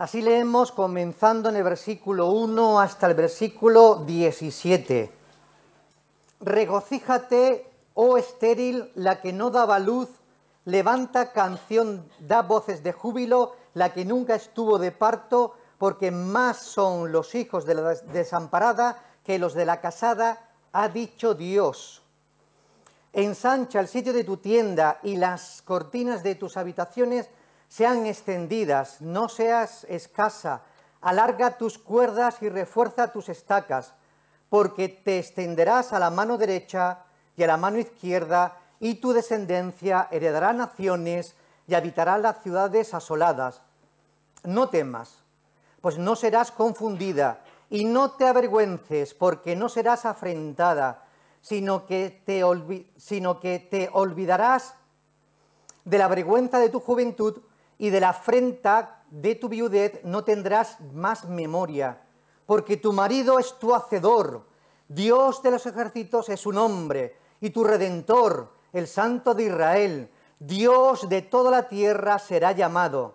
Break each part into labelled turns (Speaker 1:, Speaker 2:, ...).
Speaker 1: Así leemos comenzando en el versículo 1 hasta el versículo 17. Regocíjate, oh estéril, la que no daba luz, levanta canción, da voces de júbilo, la que nunca estuvo de parto, porque más son los hijos de la desamparada que los de la casada, ha dicho Dios. Ensancha el sitio de tu tienda y las cortinas de tus habitaciones sean extendidas, no seas escasa, alarga tus cuerdas y refuerza tus estacas, porque te extenderás a la mano derecha y a la mano izquierda, y tu descendencia heredará naciones y habitará las ciudades asoladas. No temas, pues no serás confundida, y no te avergüences, porque no serás afrentada, sino que te olvidarás de la vergüenza de tu juventud, y de la afrenta de tu viudez no tendrás más memoria, porque tu marido es tu hacedor, Dios de los ejércitos es su nombre, y tu Redentor, el Santo de Israel, Dios de toda la tierra será llamado.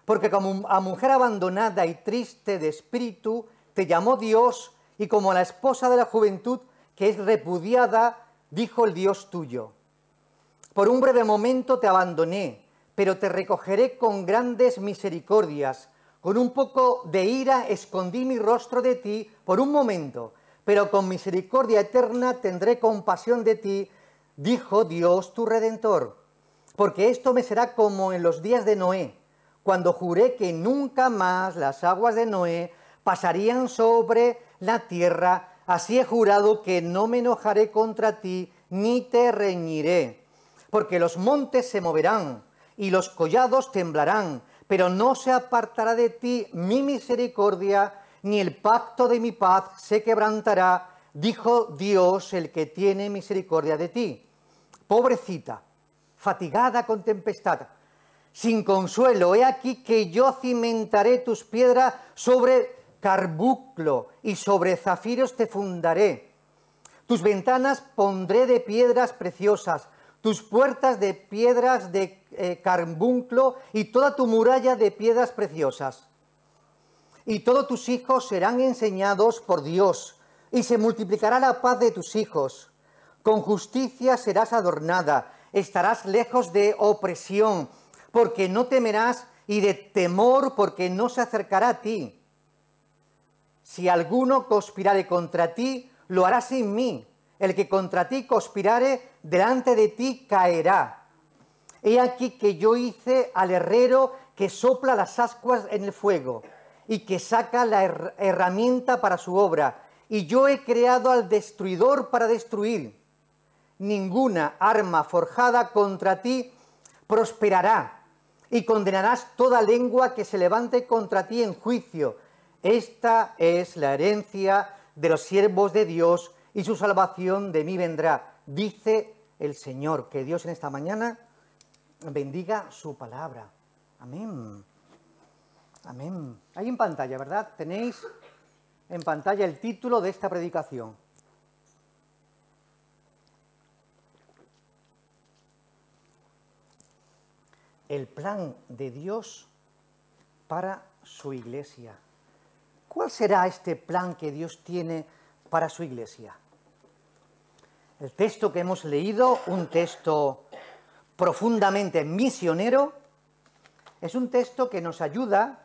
Speaker 1: Porque como a mujer abandonada y triste de espíritu, te llamó Dios, y como a la esposa de la juventud, que es repudiada, dijo el Dios tuyo. Por un breve momento te abandoné, pero te recogeré con grandes misericordias. Con un poco de ira escondí mi rostro de ti por un momento, pero con misericordia eterna tendré compasión de ti, dijo Dios tu Redentor. Porque esto me será como en los días de Noé, cuando juré que nunca más las aguas de Noé pasarían sobre la tierra. Así he jurado que no me enojaré contra ti, ni te reñiré. Porque los montes se moverán, y los collados temblarán, pero no se apartará de ti mi misericordia, ni el pacto de mi paz se quebrantará, dijo Dios, el que tiene misericordia de ti. Pobrecita, fatigada con tempestad, sin consuelo, he aquí que yo cimentaré tus piedras sobre carbunclo, y sobre zafiros te fundaré. Tus ventanas pondré de piedras preciosas, tus puertas de piedras de carbunclo, y toda tu muralla de piedras preciosas. Y todos tus hijos serán enseñados por Dios, y se multiplicará la paz de tus hijos. Con justicia serás adornada, estarás lejos de opresión, porque no temerás, y de temor, porque no se acercará a ti. Si alguno conspirare contra ti, lo hará sin mí. El que contra ti conspirare, delante de ti caerá. He aquí que yo hice al herrero que sopla las ascuas en el fuego, y que saca la herramienta para su obra, y yo he creado al destruidor para destruir. Ninguna arma forjada contra ti prosperará, y condenarás toda lengua que se levante contra ti en juicio. Esta es la herencia de los siervos de Dios, y su salvación de mí vendrá, dice el Señor. Que Dios en esta mañana bendiga su palabra. Amén. Amén. Hay en pantalla, ¿verdad? Tenéis en pantalla el título de esta predicación. El plan de Dios para su iglesia. ¿Cuál será este plan que Dios tiene para su iglesia? El texto que hemos leído, un texto profundamente misionero, es un texto que nos ayuda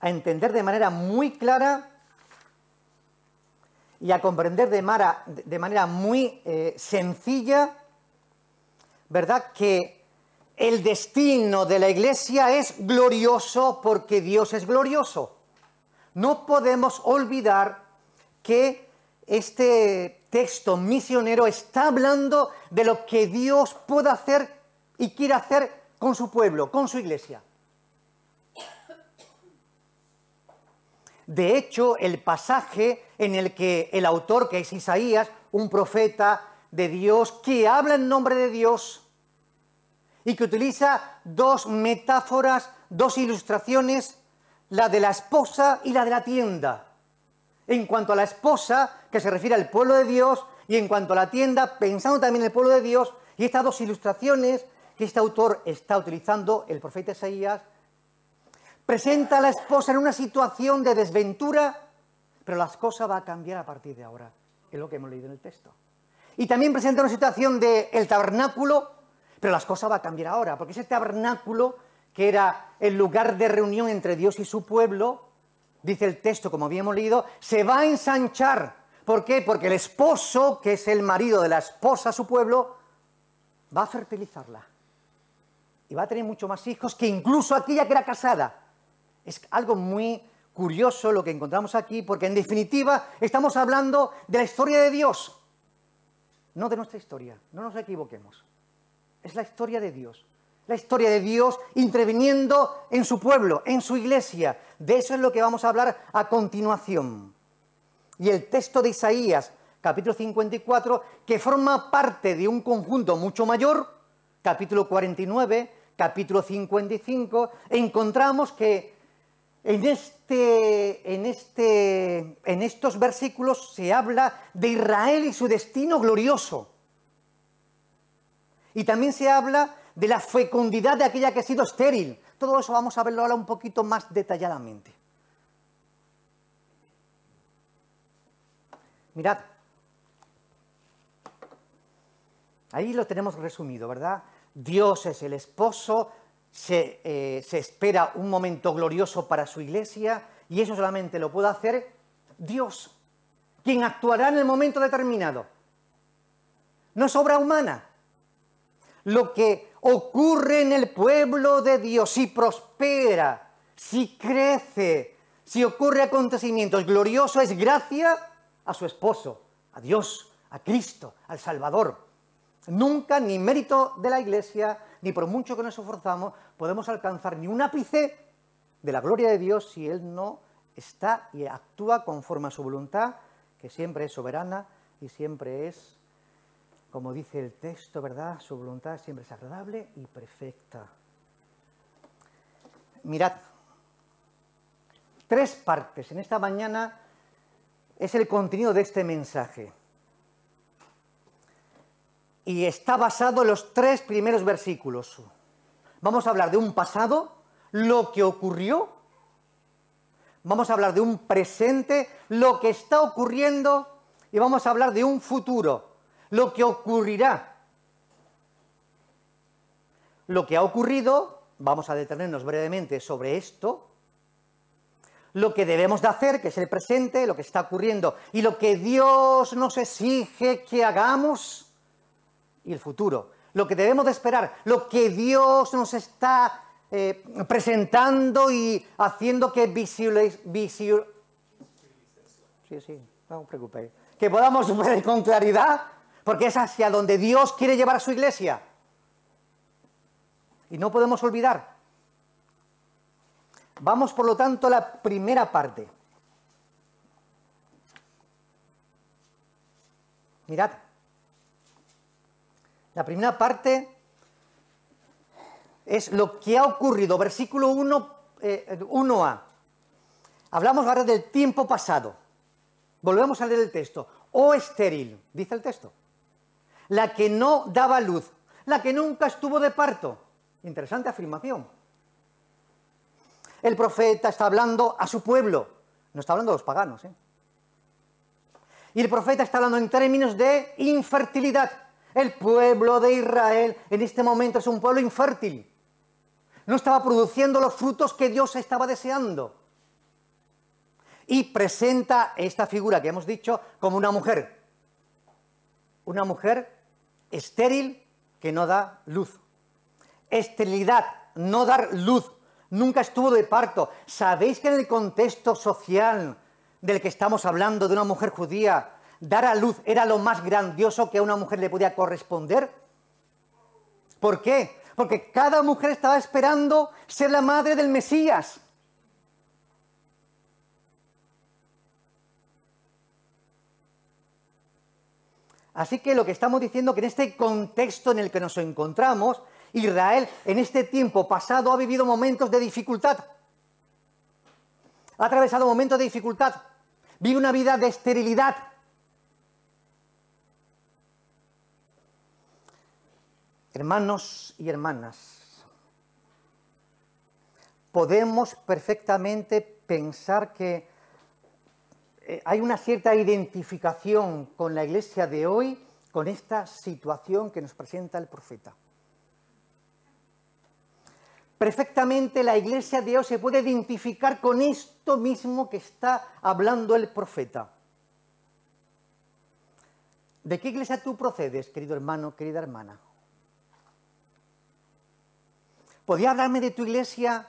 Speaker 1: a entender de manera muy clara y a comprender de manera muy sencilla, ¿verdad?, que el destino de la iglesia es glorioso porque Dios es glorioso. No podemos olvidar que este texto misionero está hablando de lo que Dios puede hacer y quiere hacer con su pueblo, con su iglesia. De hecho, el pasaje en el que el autor, que es Isaías, un profeta de Dios, que habla en nombre de Dios y que utiliza dos metáforas, dos ilustraciones, la de la esposa y la de la tienda. En cuanto a la esposa, que se refiere al pueblo de Dios, y en cuanto a la tienda, pensando también en el pueblo de Dios, y estas dos ilustraciones que este autor está utilizando, el profeta Isaías, presenta a la esposa en una situación de desventura, pero las cosas van a cambiar a partir de ahora, es lo que hemos leído en el texto. Y también presenta una situación del tabernáculo, pero las cosas van a cambiar ahora, porque ese tabernáculo, que era el lugar de reunión entre Dios y su pueblo, dice el texto, como habíamos leído, se va a ensanchar. ¿Por qué? Porque el esposo, que es el marido de la esposa, su pueblo, va a fertilizarla. Y va a tener mucho más hijos que incluso aquella que era casada. Es algo muy curioso lo que encontramos aquí, porque en definitiva estamos hablando de la historia de Dios, no de nuestra historia, no nos equivoquemos. Es la historia de Dios. La historia de Dios interviniendo en su pueblo, en su iglesia. De eso es lo que vamos a hablar a continuación. Y el texto de Isaías, capítulo 54, que forma parte de un conjunto mucho mayor, capítulo 49, capítulo 55, encontramos que en estos versículos se habla de Israel y su destino glorioso. Y también se habla de la fecundidad de aquella que ha sido estéril. Todo eso vamos a verlo ahora un poquito más detalladamente. Mirad, ahí lo tenemos resumido, ¿verdad? Dios es el esposo, se espera un momento glorioso para su iglesia y eso solamente lo puede hacer Dios, quien actuará en el momento determinado. No es obra humana. Lo que ocurre en el pueblo de Dios, si prospera, si crece, si ocurre acontecimientos gloriosos, es gracia a su esposo, a Dios, a Cristo, al Salvador. Nunca, ni mérito de la Iglesia, ni por mucho que nos esforzamos, podemos alcanzar ni un ápice de la gloria de Dios si Él no está y actúa conforme a su voluntad, que siempre es soberana y siempre es, como dice el texto, ¿verdad? Su voluntad siempre es agradable y perfecta. Mirad, 3 partes. En esta mañana es el contenido de este mensaje. Y está basado en los 3 primeros versículos. Vamos a hablar de un pasado, lo que ocurrió. Vamos a hablar de un presente, lo que está ocurriendo. Y vamos a hablar de un futuro, lo que ocurrirá. Lo que ha ocurrido, vamos a detenernos brevemente sobre esto. Lo que debemos de hacer, que es el presente, lo que está ocurriendo, y lo que Dios nos exige que hagamos, y el futuro. Lo que debemos de esperar, lo que Dios nos está presentando y haciendo que no os preocupéis, que podamos ver con claridad, porque es hacia donde Dios quiere llevar a su iglesia. Y no podemos olvidar. Vamos, por lo tanto, a la primera parte. Mirad. La primera parte es lo que ha ocurrido. Versículo 1a. Hablamos ahora del tiempo pasado. Volvemos a leer el texto. Oh estéril, dice el texto. La que no daba luz. La que nunca estuvo de parto. Interesante afirmación. El profeta está hablando a su pueblo. No está hablando a los paganos, ¿eh? Y el profeta está hablando en términos de infertilidad. El pueblo de Israel en este momento es un pueblo infértil. No estaba produciendo los frutos que Dios estaba deseando. Y presenta esta figura que hemos dicho como una mujer. Una mujer estéril que no da luz. Esterilidad, no dar luz. Nunca estuvo de parto. ¿Sabéis que en el contexto social del que estamos hablando, de una mujer judía, dar a luz era lo más grandioso que a una mujer le podía corresponder? ¿Por qué? Porque cada mujer estaba esperando ser la madre del Mesías. Así que lo que estamos diciendo es que en este contexto en el que nos encontramos, Israel en este tiempo pasado ha vivido momentos de dificultad. Ha atravesado momentos de dificultad. Vive una vida de esterilidad. Hermanos y hermanas, podemos perfectamente pensar que hay una cierta identificación con la iglesia de hoy, con esta situación que nos presenta el profeta. Perfectamente la iglesia de hoy se puede identificar con esto mismo que está hablando el profeta. ¿De qué iglesia tú procedes, querido hermano, querida hermana? ¿Podría hablarme de tu iglesia?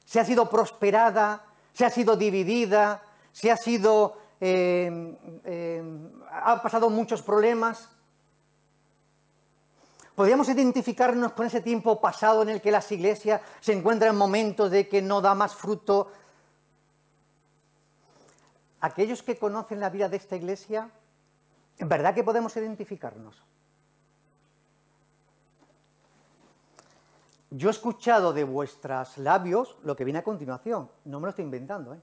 Speaker 1: ¿Se ha sido prosperada? ¿Se ha sido dividida? ¿Se ha sido... ha pasado muchos problemas? ¿Podríamos identificarnos con ese tiempo pasado en el que las iglesias se encuentran en momentos de que no da más fruto? Aquellos que conocen la vida de esta iglesia, ¿en verdad que podemos identificarnos? Yo he escuchado de vuestros labios lo que viene a continuación, no me lo estoy inventando, ¿eh?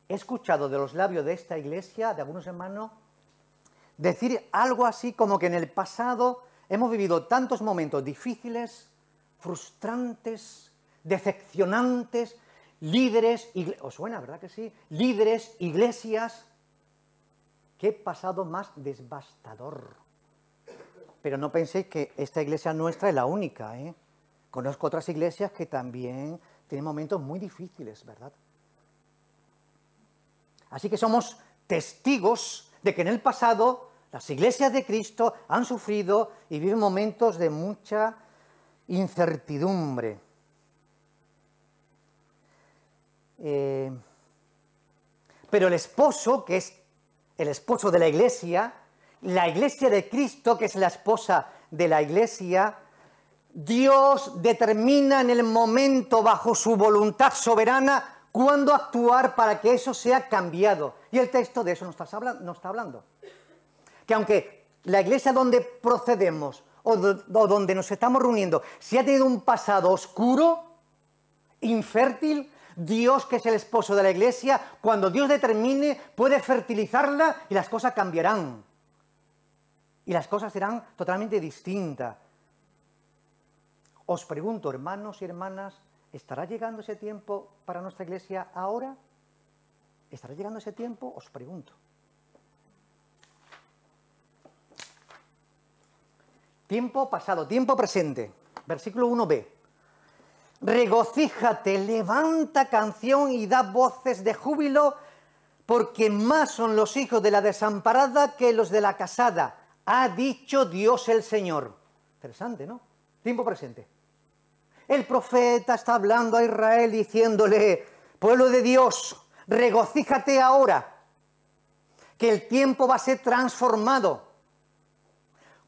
Speaker 1: He escuchado de los labios de esta iglesia, de algunos hermanos, decir algo así como que en el pasado hemos vivido tantos momentos difíciles, frustrantes, decepcionantes, líderes, ¿os suena, verdad que sí? Líderes, iglesias, qué pasado más devastador. Pero no penséis que esta iglesia nuestra es la única, ¿eh? Conozco otras iglesias que también tienen momentos muy difíciles, ¿verdad? Así que somos testigos de que en el pasado las iglesias de Cristo han sufrido y viven momentos de mucha incertidumbre. Pero el esposo, que es el esposo de la iglesia de Cristo, que es la esposa de la iglesia, Dios determina en el momento, bajo su voluntad soberana, cuándo actuar para que eso sea cambiado. Y el texto de eso nos está hablando. Que aunque la iglesia donde procedemos o donde nos estamos reuniendo, si ha tenido un pasado oscuro, infértil, Dios, que es el esposo de la iglesia, cuando Dios determine, puede fertilizarla y las cosas cambiarán. Y las cosas serán totalmente distintas. Os pregunto, hermanos y hermanas, ¿estará llegando ese tiempo para nuestra iglesia ahora? ¿Estará llegando ese tiempo? Os pregunto. Tiempo pasado, tiempo presente. Versículo 1b. Regocíjate, levanta canción y da voces de júbilo, porque más son los hijos de la desamparada que los de la casada. Ha dicho Dios el Señor. Interesante, ¿no? Tiempo presente. El profeta está hablando a Israel diciéndole, pueblo de Dios, regocíjate ahora, que el tiempo va a ser transformado.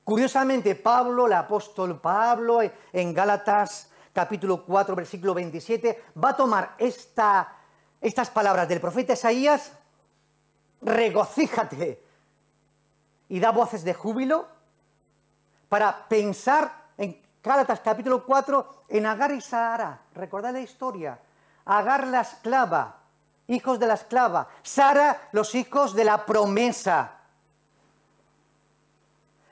Speaker 1: Curiosamente, Pablo, el apóstol Pablo, en Gálatas capítulo 4, versículo 27, va a tomar estas palabras del profeta Isaías, regocíjate, y da voces de júbilo, para pensar en Gálatas capítulo 4, en Agar y Sara. Recordad la historia. Agar la esclava, hijos de la esclava. Sara, los hijos de la promesa.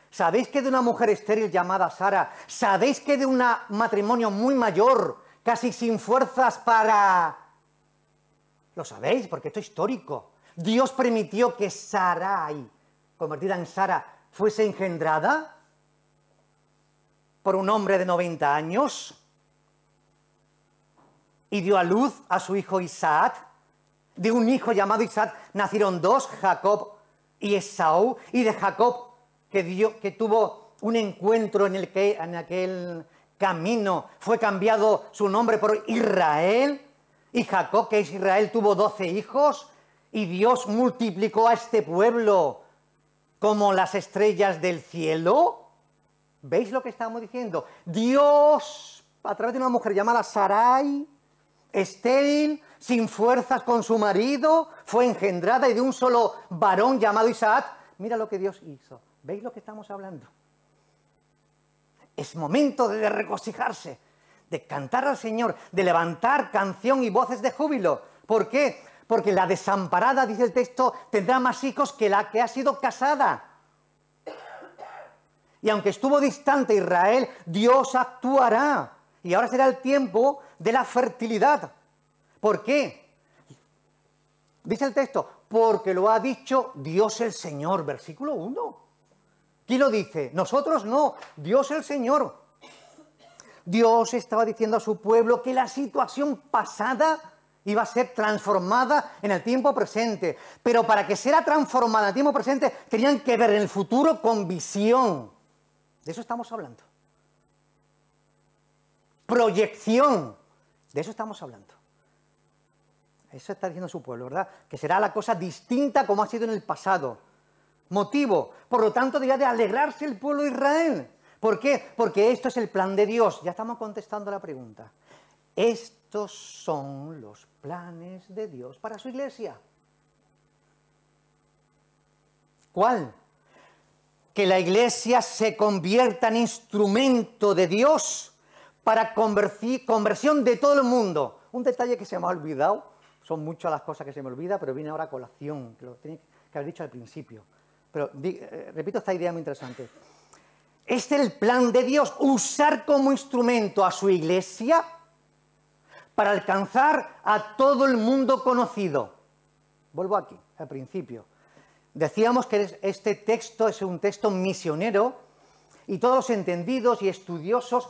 Speaker 1: ¿Sabéis que de una mujer estéril llamada Sara, sabéis que de un matrimonio muy mayor, casi sin fuerzas para... Lo sabéis, porque esto es histórico. Dios permitió que Sarai, convertida en Sara, fuese engendrada por un hombre de 90 años y dio a luz a su hijo Isaac. De un hijo llamado Isaac nacieron dos, Jacob y Esaú, y de Jacob que tuvo un encuentro en aquel camino, fue cambiado su nombre por Israel, y Jacob, que es Israel, tuvo 12 hijos, y Dios multiplicó a este pueblo como las estrellas del cielo. ¿Veis lo que estamos diciendo? Dios, a través de una mujer llamada Sarai, estéril, sin fuerzas con su marido, fue engendrada, y de un solo varón llamado Isaac, mira lo que Dios hizo. ¿Veis lo que estamos hablando? Es momento de regocijarse, de cantar al Señor, de levantar canción y voces de júbilo. ¿Por qué? Porque la desamparada, dice el texto, tendrá más hijos que la que ha sido casada. Y aunque estuvo distante Israel, Dios actuará. Y ahora será el tiempo de la fertilidad. ¿Por qué? Dice el texto, porque lo ha dicho Dios el Señor, versículo 1. ¿Quién lo dice? Nosotros no, Dios el Señor. Dios estaba diciendo a su pueblo que la situación pasada iba a ser transformada en el tiempo presente. Pero para que sea transformada en el tiempo presente, tenían que ver en el futuro con visión. De eso estamos hablando. Proyección. De eso estamos hablando. Eso está diciendo su pueblo, ¿verdad? Que será la cosa distinta como ha sido en el pasado. Motivo, por lo tanto, debía de alegrarse el pueblo de Israel. ¿Por qué? Porque esto es el plan de Dios. Ya estamos contestando la pregunta. Estos son los planes de Dios para su iglesia. ¿Cuál? Que la iglesia se convierta en instrumento de Dios para conversión de todo el mundo. Un detalle que se me ha olvidado, son muchas las cosas que se me olvidan, pero viene ahora a colación, que lo tenía que haber dicho al principio. Pero repito esta idea muy interesante. Este es el plan de Dios, usar como instrumento a su iglesia para alcanzar a todo el mundo conocido. Vuelvo aquí, al principio. Decíamos que este texto es un texto misionero y todos los entendidos y estudiosos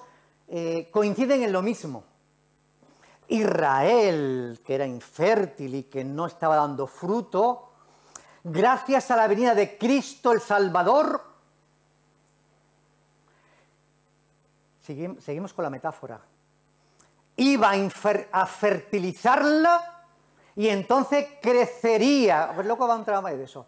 Speaker 1: coinciden en lo mismo. Israel, que era infértil y que no estaba dando fruto, gracias a la venida de Cristo el Salvador, seguimos con la metáfora, iba a fertilizarla y entonces crecería. A ver, luego va a entrar más de eso.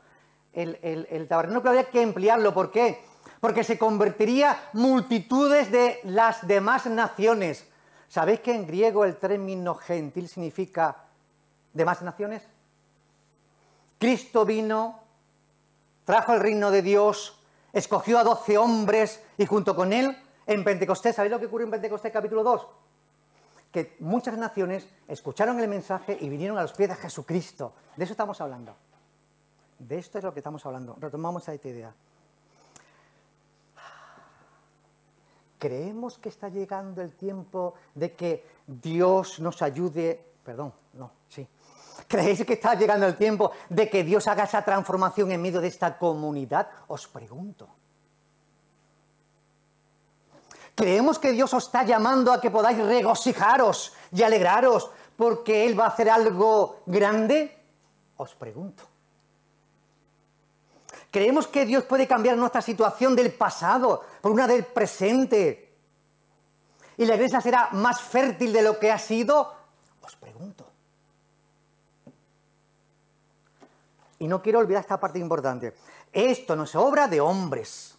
Speaker 1: El tabernáculo había que emplearlo. ¿Por qué? Porque se convertiría multitudes de las demás naciones. ¿Sabéis que en griego el término gentil significa demás naciones? Cristo vino, trajo el reino de Dios, escogió a 12 hombres y junto con él, en Pentecostés, ¿sabéis lo que ocurrió en Pentecostés capítulo 2? Que muchas naciones escucharon el mensaje y vinieron a los pies de Jesucristo. De eso estamos hablando. De esto es lo que estamos hablando. Retomamos esta idea. ¿Creemos que está llegando el tiempo de que Dios nos ayude? Perdón, no, sí. ¿Creéis que está llegando el tiempo de que Dios haga esa transformación en medio de esta comunidad? Os pregunto. ¿Creemos que Dios os está llamando a que podáis regocijaros y alegraros porque Él va a hacer algo grande? Os pregunto. ¿Creemos que Dios puede cambiar nuestra situación del pasado por una del presente? ¿Y la iglesia será más fértil de lo que ha sido? Os pregunto. Y no quiero olvidar esta parte importante. Esto no es obra de hombres,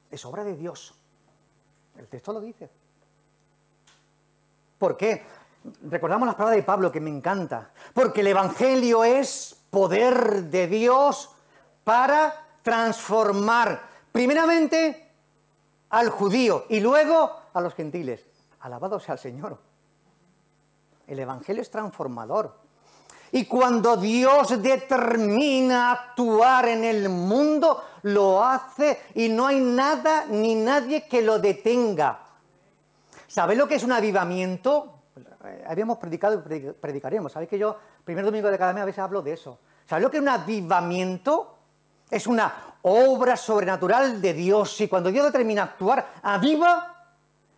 Speaker 1: es obra de Dios. El texto lo dice. ¿Por qué? Recordamos las palabras de Pablo, que me encanta. Porque el Evangelio es poder de Dios para transformar primeramente al judío y luego a los gentiles. Alabado sea el Señor. El Evangelio es transformador. Y cuando Dios determina actuar en el mundo, lo hace y no hay nada ni nadie que lo detenga. ¿Sabéis lo que es un avivamiento? Habíamos predicado y predicaremos. ¿Sabéis que yo, primer domingo de cada mes, a veces hablo de eso? ¿Sabéis lo que es un avivamiento? Es una obra sobrenatural de Dios. Y cuando Dios determina actuar, aviva.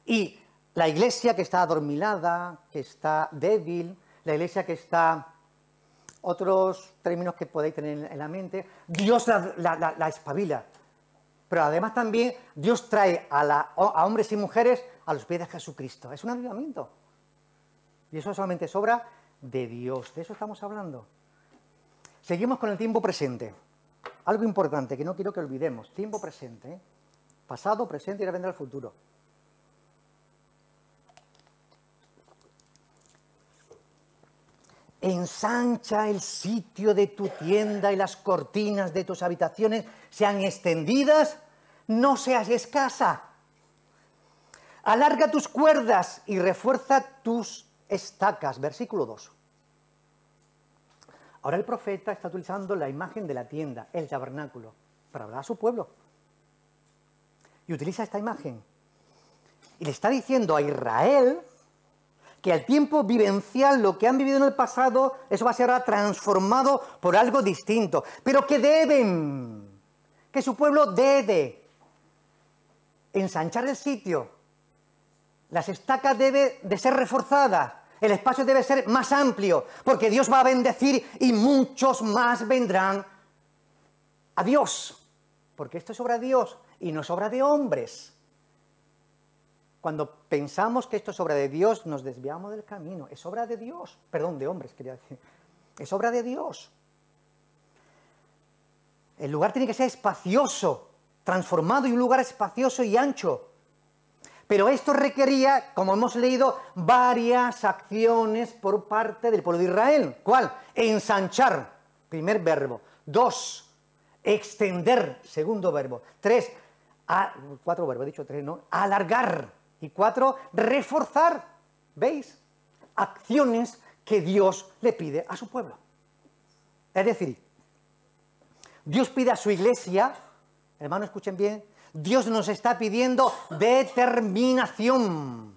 Speaker 1: Y la iglesia que está adormilada, que está débil, la iglesia que está... Otros términos que podéis tener en la mente, Dios la espabila. Pero además también Dios trae a hombres y mujeres a los pies de Jesucristo. Es un avivamiento. Y eso solamente es obra de Dios. De eso estamos hablando. Seguimos con el tiempo presente. Algo importante que no quiero que olvidemos. Tiempo presente. Pasado, presente y ahora vendrá el futuro. Ensancha el sitio de tu tienda y las cortinas de tus habitaciones sean extendidas, no seas escasa. Alarga tus cuerdas y refuerza tus estacas. Versículo 2. Ahora el profeta está utilizando la imagen de la tienda, el tabernáculo, para hablar a su pueblo. Y utiliza esta imagen. Y le está diciendo a Israel que al tiempo vivencial, lo que han vivido en el pasado, eso va a ser ahora transformado por algo distinto. Pero que deben, que su pueblo debe ensanchar el sitio. Las estacas deben de ser reforzadas. El espacio debe ser más amplio, porque Dios va a bendecir y muchos más vendrán a Dios. Porque esto es obra de Dios y no es obra de hombres. Cuando pensamos que esto es obra de Dios, nos desviamos del camino. Es obra de Dios. Perdón, de hombres, quería decir. Es obra de Dios. El lugar tiene que ser espacioso, transformado, y un lugar espacioso y ancho. Pero esto requería, como hemos leído, varias acciones por parte del pueblo de Israel. ¿Cuál? Ensanchar, primer verbo. 2, extender, segundo verbo. 3, 4 verbos, he dicho 3, ¿no? Alargar. Y 4, reforzar. ¿Veis? Acciones que Dios le pide a su pueblo. Es decir, Dios pide a su iglesia, hermanos, escuchen bien, Dios nos está pidiendo determinación.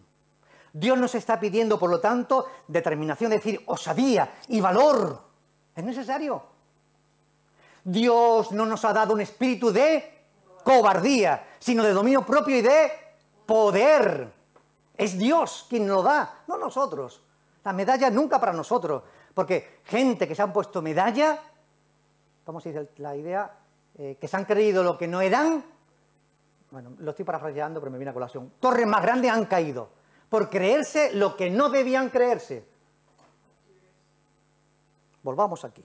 Speaker 1: Dios nos está pidiendo, por lo tanto, determinación, es decir, osadía y valor. Es necesario. Dios no nos ha dado un espíritu de cobardía, sino de dominio propio y de poder. Es Dios quien nos lo da, no nosotros. La medalla nunca para nosotros, porque gente que se han puesto medalla, ¿cómo se dice la idea? Que se han creído lo que no eran. Bueno, lo estoy parafraseando, pero me viene a colación. Torres más grandes han caído por creerse lo que no debían creerse. Volvamos aquí.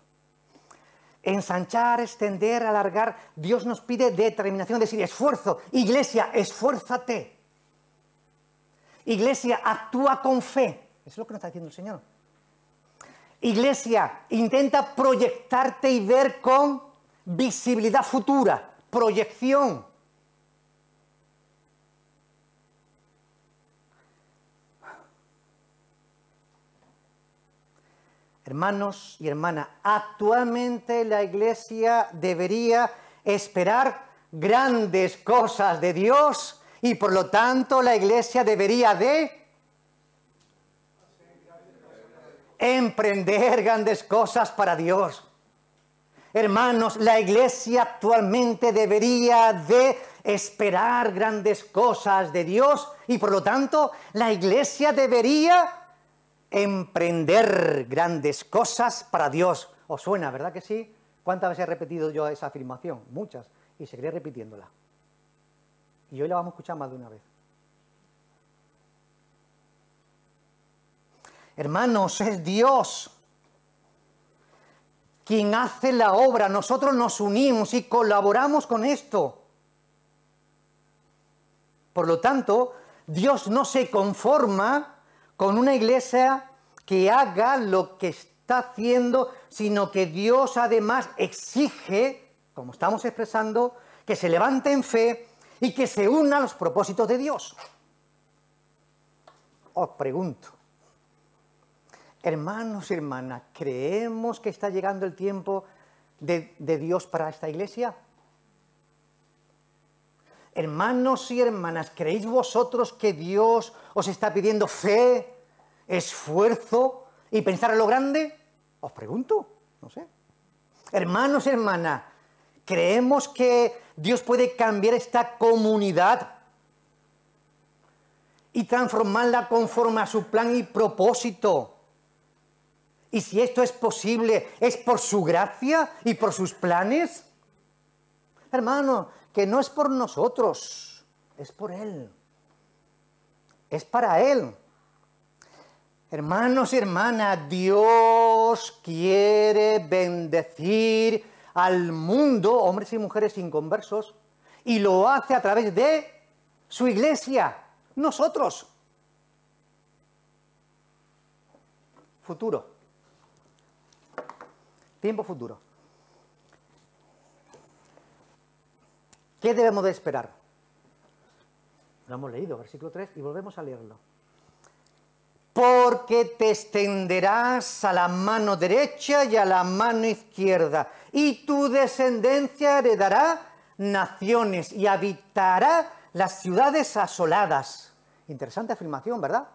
Speaker 1: Ensanchar, extender, alargar. Dios nos pide determinación, es decir, esfuerzo. Iglesia, esfuérzate. Iglesia, actúa con fe. Eso es lo que nos está diciendo el Señor. Iglesia, intenta proyectarte y ver con visibilidad futura. Proyección. Hermanos y hermanas, actualmente la Iglesia debería esperar grandes cosas de Dios y por lo tanto la Iglesia debería de emprender grandes cosas para Dios. Hermanos, la Iglesia actualmente debería de esperar grandes cosas de Dios y por lo tanto la Iglesia debería emprender grandes cosas para Dios. ¿Os suena, verdad que sí? ¿Cuántas veces he repetido yo esa afirmación? Muchas. Y seguiré repitiéndola. Y hoy la vamos a escuchar más de una vez. Hermanos, es Dios quien hace la obra. Nosotros nos unimos y colaboramos con esto. Por lo tanto, Dios no se conforma con una iglesia que haga lo que está haciendo, sino que Dios además exige, como estamos expresando, que se levante en fe y que se una a los propósitos de Dios. Os pregunto, hermanos y hermanas, ¿creemos que está llegando el tiempo de Dios para esta iglesia? Hermanos y hermanas, ¿creéis vosotros que Dios os está pidiendo fe, esfuerzo y pensar a lo grande? Os pregunto, no sé. Hermanos y hermanas, ¿creemos que Dios puede cambiar esta comunidad y transformarla conforme a su plan y propósito? Y si esto es posible, ¿es por su gracia y por sus planes? Hermano, que no es por nosotros, es por Él. Es para Él. Hermanos y hermanas, Dios quiere bendecir al mundo, hombres y mujeres inconversos, y lo hace a través de su iglesia, nosotros. Futuro. Tiempo futuro. ¿Qué debemos de esperar? Lo hemos leído, versículo 3, y volvemos a leerlo. Porque te extenderás a la mano derecha y a la mano izquierda, y tu descendencia heredará naciones y habitará las ciudades asoladas. Interesante afirmación, ¿verdad?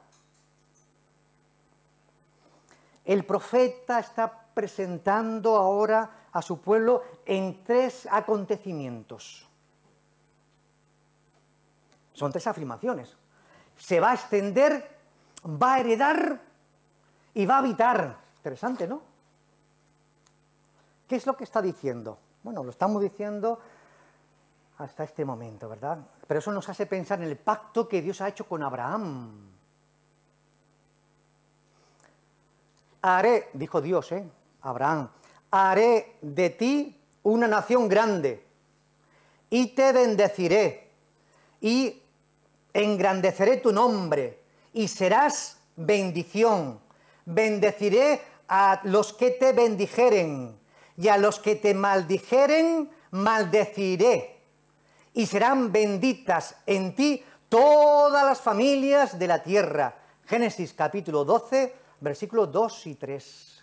Speaker 1: El profeta está presentando ahora a su pueblo en 3 acontecimientos. Son 3 afirmaciones. Se va a extender, va a heredar y va a habitar. Interesante, ¿no? ¿Qué es lo que está diciendo? Bueno, lo estamos diciendo hasta este momento, ¿verdad? Pero eso nos hace pensar en el pacto que Dios ha hecho con Abraham. Haré, dijo Dios, Abraham, haré de ti una nación grande y te bendeciré y engrandeceré tu nombre y serás bendición. Bendeciré a los que te bendijeren y a los que te maldijeren maldeciré. Y serán benditas en ti todas las familias de la tierra. Génesis capítulo 12, versículos 2 y 3.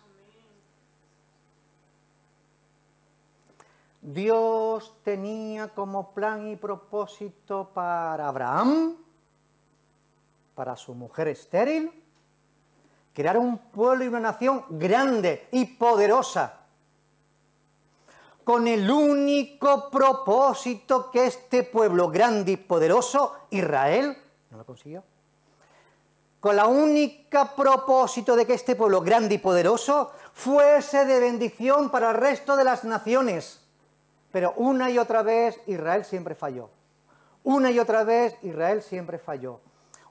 Speaker 1: Dios tenía como plan y propósito para Abraham, para su mujer estéril, crear un pueblo y una nación grande y poderosa, con el único propósito que este pueblo grande y poderoso, Israel, no lo consiguió, con la única propósito de que este pueblo grande y poderoso fuese de bendición para el resto de las naciones. Pero una y otra vez Israel siempre falló. Una y otra vez Israel siempre falló.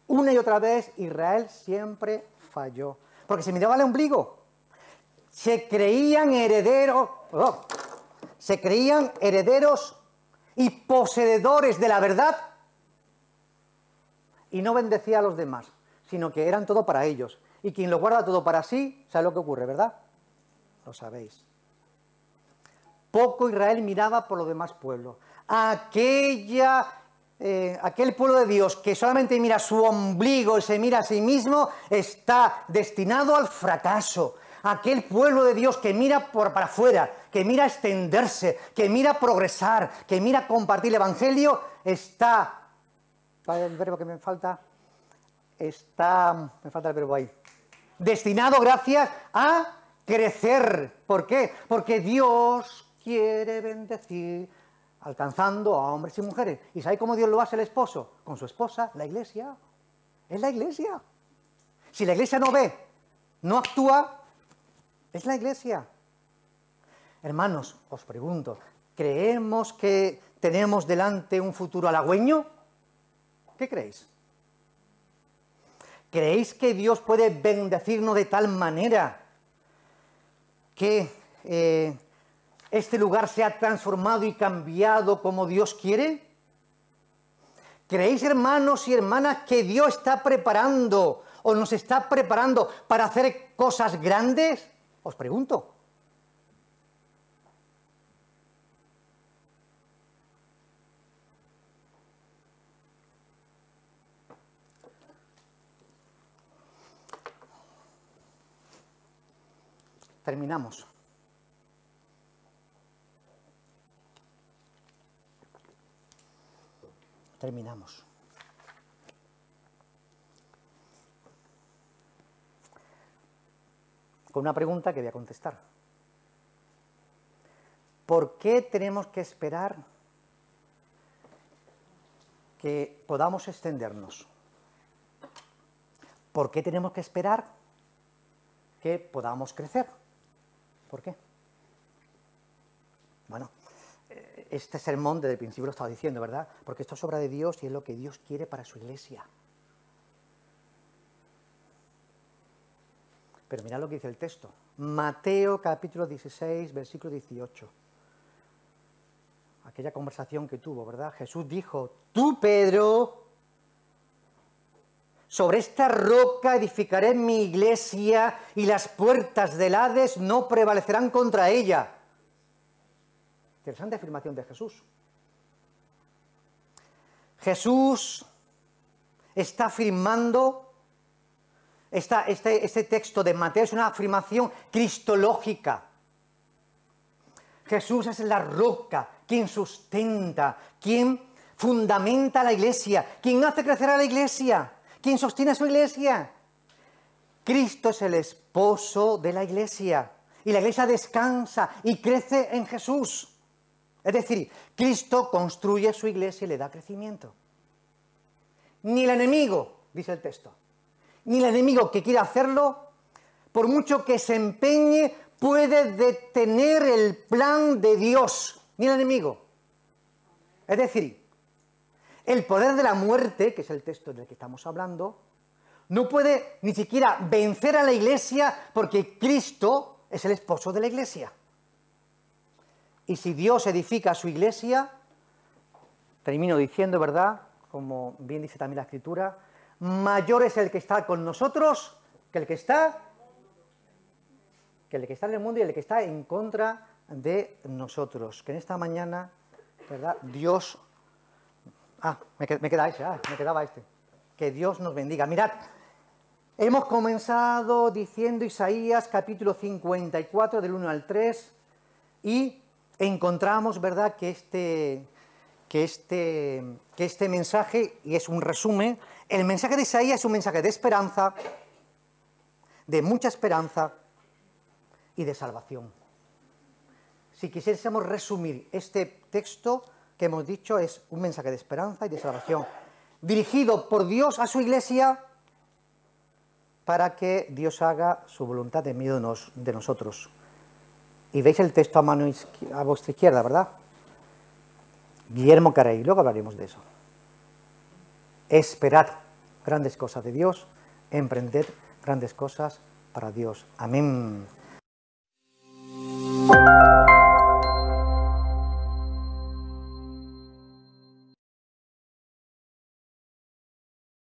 Speaker 1: Una y otra vez Israel siempre falló. Porque se miraba al ombligo. Se creían herederos y poseedores de la verdad y no bendecía a los demás, sino que eran todo para ellos. Y quien lo guarda todo para sí, sabe lo que ocurre, ¿verdad? Lo sabéis. Poco Israel miraba por los demás pueblos. Aquel pueblo de Dios que solamente mira su ombligo y se mira a sí mismo, está destinado al fracaso. Aquel pueblo de Dios que mira para afuera, que mira extenderse, que mira progresar, que mira compartir el Evangelio, está... ¿El verbo que me falta? Me falta el verbo ahí. Destinado, gracias, a crecer. ¿Por qué? Porque Dios quiere bendecir alcanzando a hombres y mujeres. ¿Y sabe cómo Dios lo hace el esposo? Con su esposa, la iglesia. Es la iglesia. Si la iglesia no ve, no actúa, es la iglesia. Hermanos, os pregunto, ¿creemos que tenemos delante un futuro halagüeño? ¿Qué creéis? ¿Creéis que Dios puede bendecirnos de tal manera que este lugar sea transformado y cambiado como Dios quiere? ¿Creéis, hermanos y hermanas, que Dios está preparando o nos está preparando para hacer cosas grandes? Os pregunto. Terminamos. Terminamos. Con una pregunta que voy a contestar. ¿Por qué tenemos que esperar que podamos extendernos? ¿Por qué tenemos que esperar que podamos crecer? ¿Por qué? Bueno, este sermón desde el principio lo estaba diciendo, ¿verdad? Porque esto es obra de Dios y es lo que Dios quiere para su iglesia. Pero mirad lo que dice el texto. Mateo capítulo 16, versículo 18. Aquella conversación que tuvo, ¿verdad? Jesús dijo, tú, Pedro, sobre esta roca edificaré mi iglesia y las puertas del Hades no prevalecerán contra ella. Interesante afirmación de Jesús. Jesús está afirmando, este texto de Mateo es una afirmación cristológica. Jesús es la roca, quien sustenta, quien fundamenta la iglesia. ¿Quién hace crecer a la iglesia? ¿Quién sostiene a su iglesia? Cristo es el esposo de la iglesia. Y la iglesia descansa y crece en Jesús. Es decir, Cristo construye su iglesia y le da crecimiento. Ni el enemigo, dice el texto, ni el enemigo que quiera hacerlo, por mucho que se empeñe, puede detener el plan de Dios. Ni el enemigo. Es decir, el poder de la muerte, que es el texto del que estamos hablando, no puede ni siquiera vencer a la iglesia porque Cristo es el esposo de la iglesia. Y si Dios edifica su iglesia, termino diciendo, ¿verdad?, como bien dice también la Escritura, mayor es el que está con nosotros que el que está en el mundo y el que está en contra de nosotros. Que en esta mañana, ¿verdad?, Dios... me quedaba este. Que Dios nos bendiga. Mirad, hemos comenzado diciendo Isaías capítulo 54 del 1 al 3 y encontramos, ¿verdad?, que este mensaje, y es un resumen, el mensaje de Isaías es un mensaje de esperanza, de mucha esperanza y de salvación. Si quisiésemos resumir este texto que hemos dicho, es un mensaje de esperanza y de salvación, dirigido por Dios a su iglesia para que Dios haga su voluntad en medio de nosotros. Y veis el texto a vuestra izquierda, ¿verdad? Guillermo Carey, luego hablaremos de eso. Esperad grandes cosas de Dios, emprended grandes cosas para Dios. Amén.